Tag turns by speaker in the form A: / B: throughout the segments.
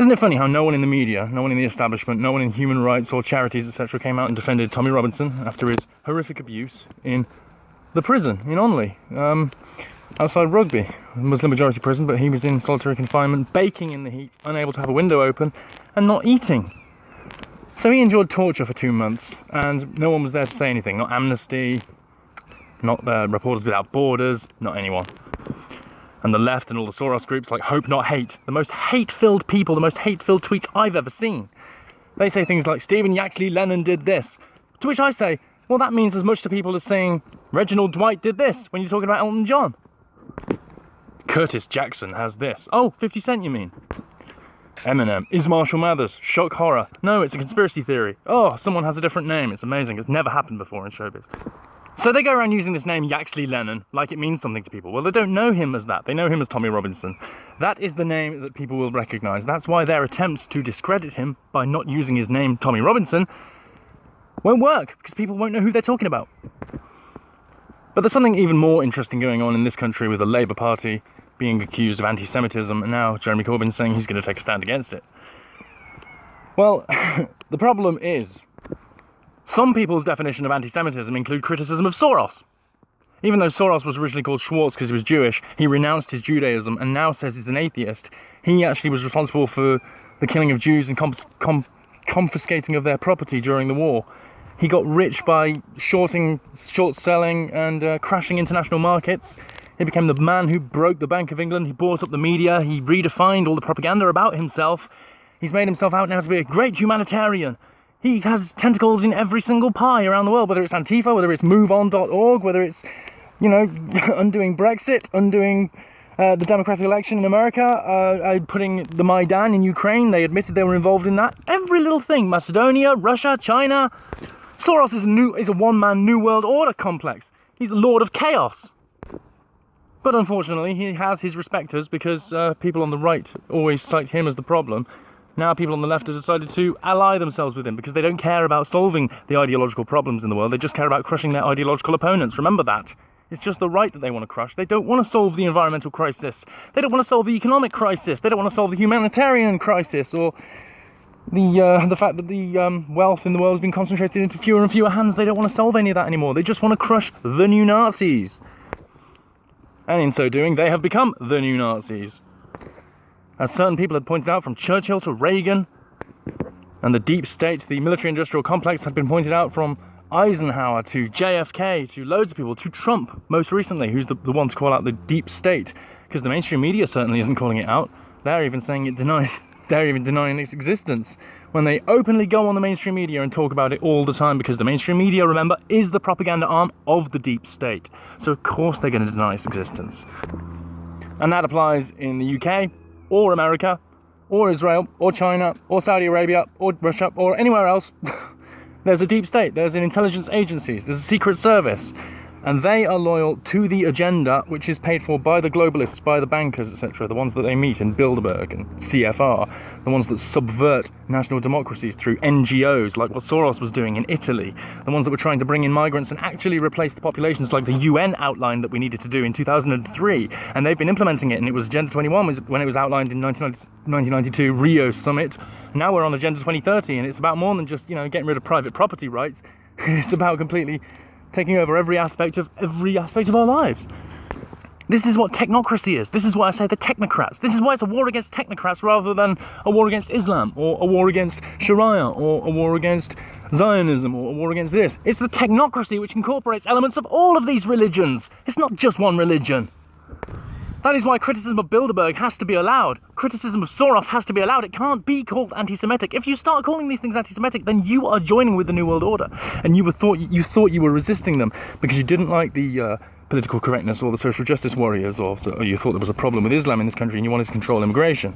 A: Isn't it funny how no one in the media, no one in the establishment, no one in human rights or charities, etc. came out and defended Tommy Robinson after his horrific abuse in the prison in Onley, outside Rugby, a Muslim majority prison, but he was in solitary confinement, baking in the heat, unable to have a window open, and not eating. So he endured torture for 2 months, and no one was there to say anything. Not Amnesty, not Reporters Without Borders, not anyone. And the left and all the Soros groups like Hope Not Hate, the most hate-filled people, the most hate-filled tweets I've ever seen. They say things like, Stephen Yaxley Lennon did this. To which I say, well, that means as much to people as saying Reginald Dwight did this when you're talking about Elton John. Curtis Jackson has this. Oh, 50 Cent you mean? Eminem. Is Marshall Mathers. Shock horror. No, it's a conspiracy theory. Oh, someone has a different name. It's amazing. It's never happened before in showbiz. So they go around using this name Yaxley Lennon like it means something to people. Well, they don't know him as that. They know him as Tommy Robinson. That is the name that people will recognise. That's why their attempts to discredit him by not using his name Tommy Robinson won't work, because people won't know who they're talking about. But there's something even more interesting going on in this country with the Labour Party being accused of anti-Semitism, and now Jeremy Corbyn saying he's going to take a stand against it. Well, the problem is, some people's definition of anti-Semitism include criticism of Soros. Even though Soros was originally called Schwartz because he was Jewish, he renounced his Judaism and now says he's an atheist. He actually was responsible for the killing of Jews and confiscating of their property during the war. He got rich by short selling and crashing international markets. He became the man who broke the Bank of England. He bought up the media. He redefined all the propaganda about himself. He's made himself out now to be a great humanitarian. He has tentacles in every single pie around the world, whether it's Antifa, whether it's MoveOn.org, whether it's, you know, undoing Brexit, undoing the democratic election in America, putting the Maidan in Ukraine. They admitted they were involved in that. Every little thing. Macedonia, Russia, China. Soros is a one-man New World Order complex. He's the Lord of Chaos. But unfortunately, he has his respecters because people on the right always cite him as the problem. Now people on the left have decided to ally themselves with him because they don't care about solving the ideological problems in the world. They just care about crushing their ideological opponents. Remember that. It's just the right that they want to crush. They don't want to solve the environmental crisis. They don't want to solve the economic crisis. They don't want to solve the humanitarian crisis or the fact that the wealth in the world has been concentrated into fewer and fewer hands. They don't want to solve any of that anymore. They just want to crush the new Nazis. And in so doing, they have become the new Nazis. As certain people had pointed out, from Churchill to Reagan, and the deep state, the military-industrial complex had been pointed out from Eisenhower to JFK to loads of people, to Trump most recently, who's the one to call out the deep state, because the mainstream media certainly isn't calling it out. They're even saying they're even denying its existence when they openly go on the mainstream media and talk about it all the time, because the mainstream media, remember, is the propaganda arm of the deep state. So of course they're going to deny its existence. And that applies in the UK, or America, or Israel, or China, or Saudi Arabia, or Russia, or anywhere else. There's a deep state, there's an intelligence agencies, there's a secret service, and they are loyal to the agenda which is paid for by the globalists, by the bankers, etc., the ones that they meet in Bilderberg and CFR, the ones that subvert national democracies through NGOs, like what Soros was doing in Italy, the ones that were trying to bring in migrants and actually replace the populations like the UN outlined that we needed to do in 2003, and they've been implementing it, and it was Agenda 21 when it was outlined in 1992 Rio Summit. Now we're on Agenda 2030, and it's about more than just, getting rid of private property rights. It's about completely taking over every aspect of our lives. This is what technocracy is. This is why I say the technocrats. This is why it's a war against technocrats rather than a war against Islam, or a war against Sharia, or a war against Zionism, or a war against this. It's the technocracy which incorporates elements of all of these religions. It's not just one religion. That is why criticism of Bilderberg has to be allowed. Criticism of Soros has to be allowed. It can't be called anti-Semitic. If you start calling these things anti-Semitic, then you are joining with the New World Order, and you thought you were resisting them because you didn't like the political correctness or the social justice warriors, or you thought there was a problem with Islam in this country and you wanted to control immigration.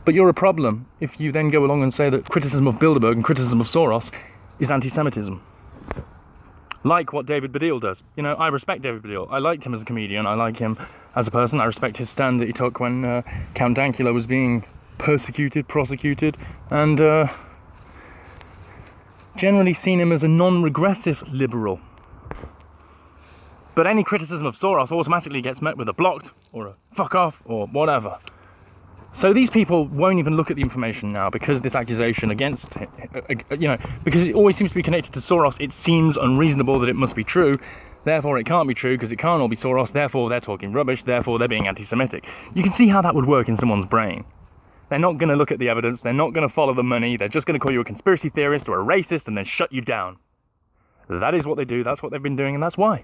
A: But you're a problem if you then go along and say that criticism of Bilderberg and criticism of Soros is anti-Semitism. Like what David Baddiel does. I respect David Baddiel. I liked him as a comedian. I like him as a person. I respect his stand that he took when Count Dankula was being persecuted, prosecuted, and generally seen him as a non-regressive liberal. But any criticism of Soros automatically gets met with a blocked, or a fuck off, or whatever. So these people won't even look at the information now because this accusation against, because it always seems to be connected to Soros. It seems unreasonable that it must be true. Therefore, it can't be true because it can't all be Soros. Therefore, they're talking rubbish. Therefore, they're being anti-Semitic. You can see how that would work in someone's brain. They're not going to look at the evidence. They're not going to follow the money. They're just going to call you a conspiracy theorist or a racist and then shut you down. That is what they do. That's what they've been doing, and that's why.